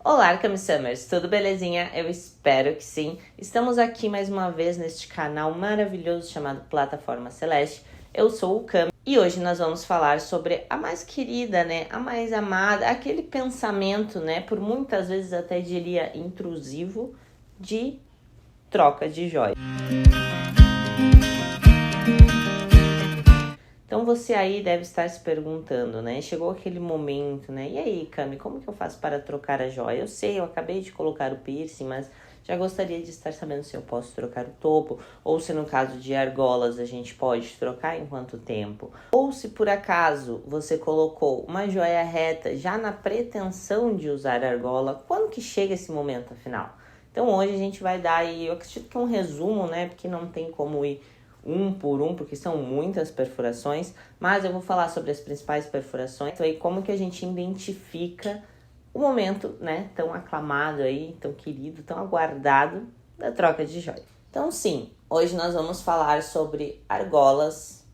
Olá, Cami-Summers, tudo belezinha? Eu espero que sim. Estamos aqui mais uma vez neste canal maravilhoso chamado Plataforma Celeste. Eu sou o Cami e hoje nós vamos falar sobre a mais querida, né? A mais amada, aquele pensamento, né? Por muitas vezes até diria intrusivo, de troca de joia. Então você aí deve estar se perguntando, né? Chegou aquele momento, né? E aí, Cami, como que eu faço para trocar a joia? Eu sei, eu acabei de colocar o piercing, mas já gostaria de estar sabendo se eu posso trocar o topo, ou se no caso de argolas a gente pode trocar em quanto tempo. Ou se por acaso você colocou uma joia reta já na pretensão de usar argola, quando que chega esse momento afinal? Então hoje a gente vai dar aí, eu acredito que é um resumo, né? Porque não tem como ir um por um, porque são muitas perfurações, mas eu vou falar sobre as principais perfurações e como que a gente identifica o momento, né, tão aclamado aí, tão querido, tão aguardado da troca de joia. Então sim, hoje nós vamos falar sobre argolas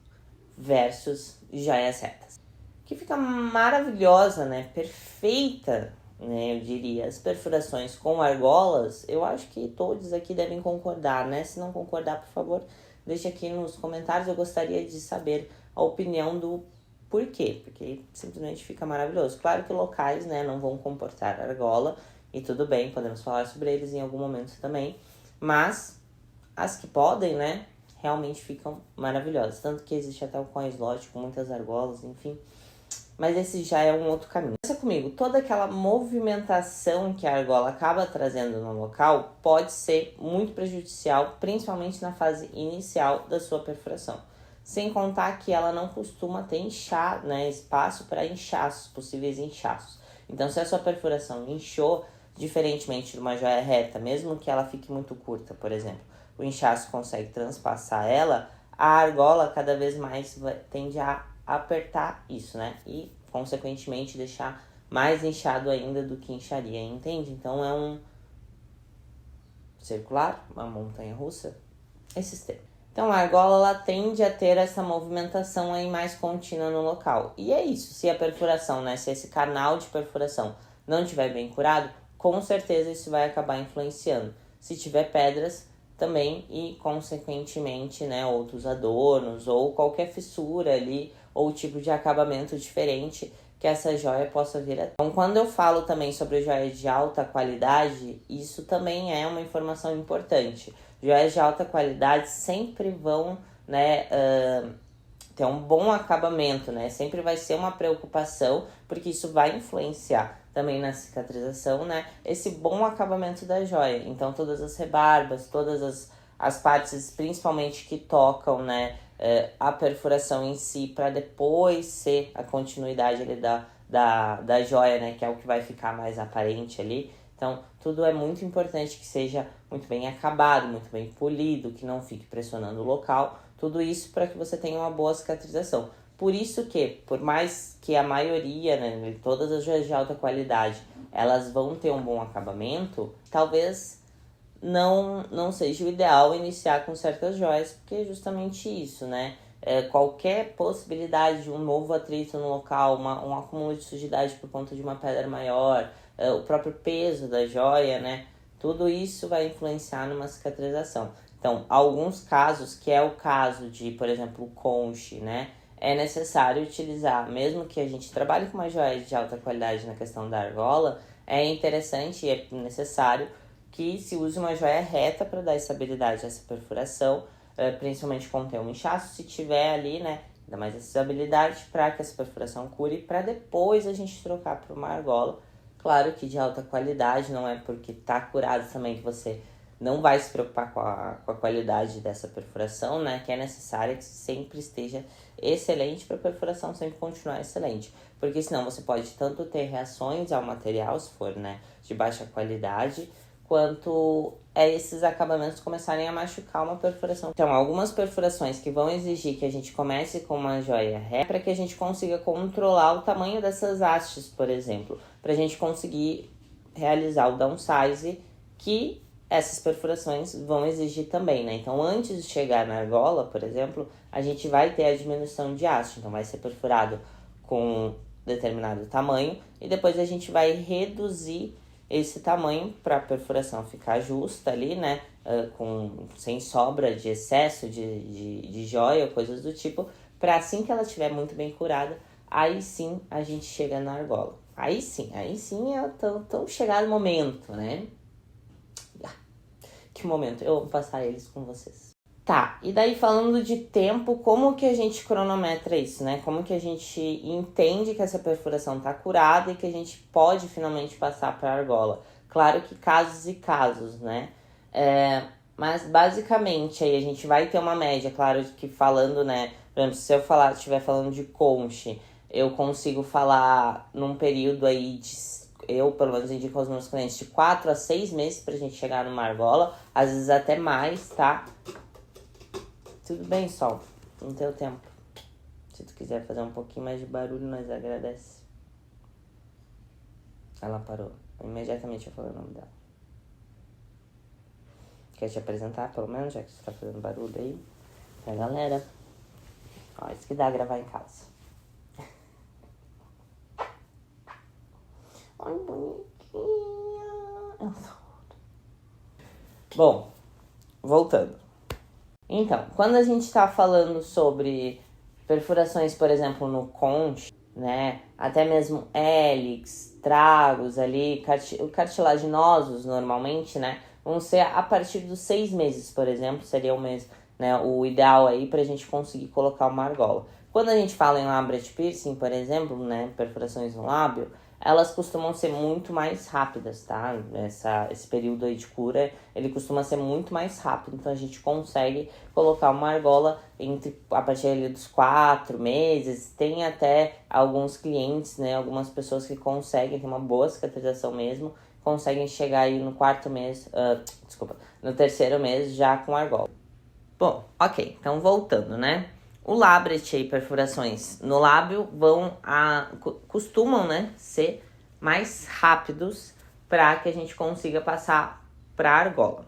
versus joias retas, que fica maravilhosa, né, perfeita, né, eu diria. As perfurações com argolas, eu acho que todos aqui devem concordar, né, se não concordar, por favor, deixe aqui nos comentários, eu gostaria de saber a opinião do porquê, porque simplesmente fica maravilhoso. Claro que locais, né, não vão comportar argola, e tudo bem, podemos falar sobre eles em algum momento também, mas as que podem, né, realmente ficam maravilhosas. Tanto que existe até o coin slot com muitas argolas, enfim. Mas esse já é um outro caminho. Pensa comigo, toda aquela movimentação que a argola acaba trazendo no local pode ser muito prejudicial, principalmente na fase inicial da sua perfuração. Sem contar que ela não costuma ter né, espaço para inchaços, possíveis inchaços. Então, se a sua perfuração inchou, diferentemente de uma joia reta, mesmo que ela fique muito curta, por exemplo, o inchaço consegue transpassar ela, a argola cada vez mais tende a apertar isso, né? E, consequentemente, deixar mais inchado ainda do que incharia, entende? Então, é um circular, uma montanha-russa, esse sistema. Então, a argola, ela tende a ter essa movimentação aí mais contínua no local. E é isso, se a perfuração, né? Se esse canal de perfuração não estiver bem curado, com certeza isso vai acabar influenciando. Se tiver pedras, também, e consequentemente, né, outros adornos ou qualquer fissura ali ou tipo de acabamento diferente que essa joia possa vir a ter. Então, quando eu falo também sobre joias de alta qualidade, isso também é uma informação importante. Joias de alta qualidade sempre vão, né, ter um bom acabamento, né? Sempre vai ser uma preocupação, porque isso vai influenciar também na cicatrização, né? Esse bom acabamento da joia. Então, todas as rebarbas, todas as partes, principalmente que tocam, né? A perfuração em si, para depois ser a continuidade ali da joia, né? Que é o que vai ficar mais aparente ali. Então, tudo é muito importante que seja muito bem acabado, muito bem polido, que não fique pressionando o local. Tudo isso para que você tenha uma boa cicatrização. Por isso que, por mais que a maioria, né, de todas as joias de alta qualidade, elas vão ter um bom acabamento, talvez não seja o ideal iniciar com certas joias, porque é justamente isso, né? Qualquer possibilidade de um novo atrito no local, um acúmulo de sujidade por conta de uma pedra maior, o próprio peso da joia, né? Tudo isso vai influenciar numa cicatrização. Então, alguns casos, que é o caso de, por exemplo, o conche, né? É necessário utilizar, mesmo que a gente trabalhe com uma joia de alta qualidade na questão da argola, é interessante e é necessário que se use uma joia reta para dar estabilidade a essa perfuração, principalmente quando tem um inchaço, se tiver ali, né, dá mais estabilidade para que essa perfuração cure, para depois a gente trocar por uma argola. Claro que de alta qualidade, não é porque tá curado também que você não vai se preocupar com a qualidade dessa perfuração, né, que é necessária que sempre esteja excelente para a perfuração sempre continuar excelente, porque senão você pode tanto ter reações ao material, se for, né, de baixa qualidade, quanto esses acabamentos começarem a machucar uma perfuração. Então, algumas perfurações que vão exigir que a gente comece com uma joia reta para que a gente consiga controlar o tamanho dessas hastes, por exemplo, para a gente conseguir realizar o downsize que essas perfurações vão exigir também, né? Então, antes de chegar na argola, por exemplo, a gente vai ter a diminuição de haste. Então, vai ser perfurado com determinado tamanho e depois a gente vai reduzir esse tamanho para a perfuração ficar justa ali, né? Sem sobra de excesso de joia ou coisas do tipo, para assim que ela estiver muito bem curada, aí sim a gente chega na argola. Aí sim é tão chegado o momento, né? Que momento, eu vou passar eles com vocês. Tá, e daí falando de tempo, como que a gente cronometra isso, né? Como que a gente entende que essa perfuração tá curada e que a gente pode finalmente passar para a argola? Claro que casos e casos, né? Mas basicamente aí a gente vai ter uma média, claro que falando, né? Por exemplo, se eu estiver falando de conche, eu consigo falar num período aí eu pelo menos indico aos meus clientes de 4 a 6 meses pra gente chegar numa argola, às vezes até mais, tá? Tudo bem, Sol, no teu tempo. Se tu quiser fazer um pouquinho mais de barulho, nós agradece. Ela parou. Imediatamente eu falei o nome dela. Quer te apresentar, pelo menos, já que você tá fazendo barulho aí? Pra galera. Ó, isso que dá gravar em casa. Ai, bonitinha. Bom, voltando. Então, quando a gente tá falando sobre perfurações, por exemplo, no conche, né? Até mesmo hélix, tragos ali, cartilaginosos normalmente, né? Vão ser a partir dos 6 meses, por exemplo, seria o mês, né? O ideal aí pra gente conseguir colocar uma argola. Quando a gente fala em labret piercing, por exemplo, né? Perfurações no lábio, elas costumam ser muito mais rápidas, tá? Esse período aí de cura, ele costuma ser muito mais rápido, então a gente consegue colocar uma argola a partir ali dos 4 meses. Tem até alguns clientes, né? Algumas pessoas que conseguem ter uma boa cicatrização mesmo, conseguem chegar aí no 4º mês, no 3º mês já com argola. Bom, ok, então voltando, né? O labret aí, perfurações no lábio, costumam, né, ser mais rápidos para que a gente consiga passar para a argola.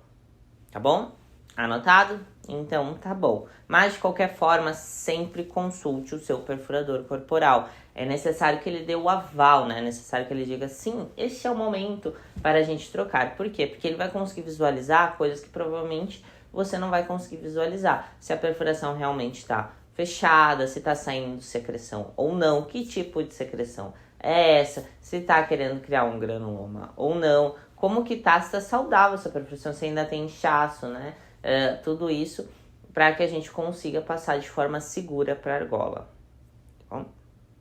Tá bom? Anotado? Então tá bom. Mas de qualquer forma, sempre consulte o seu perfurador corporal. É necessário que ele dê o aval, né? É necessário que ele diga sim, este é o momento para a gente trocar. Por quê? Porque ele vai conseguir visualizar coisas que provavelmente você não vai conseguir visualizar. Se a perfuração realmente está fechada, se está saindo secreção ou não, que tipo de secreção é essa, se está querendo criar um granuloma ou não, como que tá, se está saudável essa perfuração, se ainda tem inchaço, né? Tudo isso para que a gente consiga passar de forma segura para a argola. Tá bom?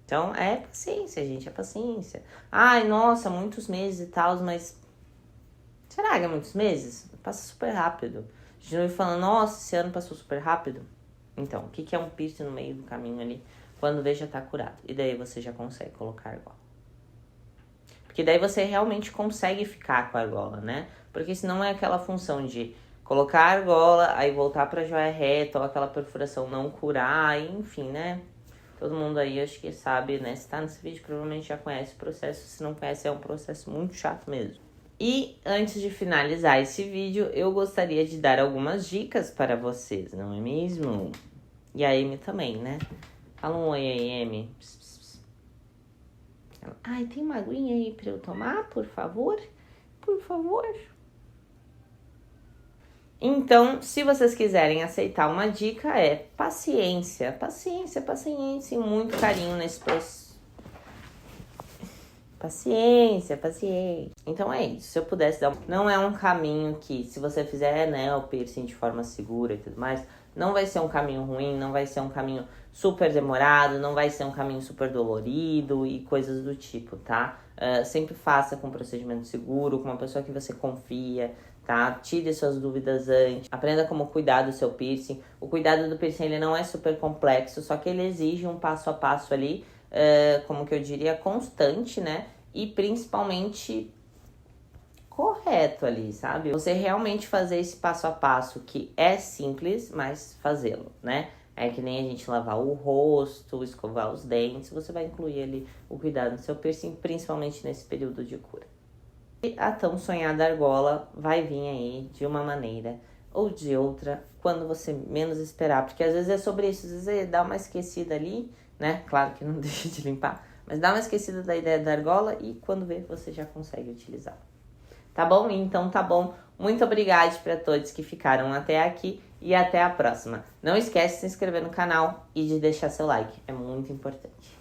Então, é paciência, gente, é paciência. Ai, nossa, muitos meses e tal, mas será que é muitos meses? Passa super rápido. A gente não vai falando, nossa, esse ano passou super rápido. Então, o que é um piercing no meio do caminho ali? Quando vê, já tá curado. E daí você já consegue colocar a argola. Porque daí você realmente consegue ficar com a argola, né? Porque senão é aquela função de colocar a argola, aí voltar pra joia reta, ou aquela perfuração não curar, enfim, né? Todo mundo aí acho que sabe, né? Se tá nesse vídeo, provavelmente já conhece o processo. Se não conhece, é um processo muito chato mesmo. E antes de finalizar esse vídeo, eu gostaria de dar algumas dicas para vocês, não é mesmo? E a Amy também, né? Fala um oi aí, Amy. Ai, tem uma aguinha aí pra eu tomar, por favor? Por favor. Então, se vocês quiserem aceitar uma dica, é paciência. Paciência, paciência e muito carinho nesse processo. Paciência, paciência. Então é isso, se eu pudesse dar... Não é um caminho que, se você fizer, né, o piercing de forma segura e tudo mais, não vai ser um caminho ruim, não vai ser um caminho super demorado, não vai ser um caminho super dolorido e coisas do tipo, tá? Sempre faça com procedimento seguro, com uma pessoa que você confia, tá? Tire suas dúvidas antes, aprenda como cuidar do seu piercing. O cuidado do piercing, ele não é super complexo, só que ele exige um passo a passo ali, como que eu diria, constante, né? E principalmente correto ali, sabe? Você realmente fazer esse passo a passo que é simples, mas fazê-lo, né? É que nem a gente lavar o rosto, escovar os dentes, você vai incluir ali o cuidado no seu piercing, principalmente nesse período de cura. E a tão sonhada argola vai vir aí de uma maneira ou de outra, quando você menos esperar, porque às vezes é sobre isso, às vezes dá uma esquecida ali, né? Claro que não deixa de limpar, mas dá uma esquecida da ideia da argola e quando vê, você já consegue utilizar. tá bom? Então tá bom. Muito obrigada para todos que ficaram até aqui e até a próxima. Não esquece de se inscrever no canal e de deixar seu like, é muito importante.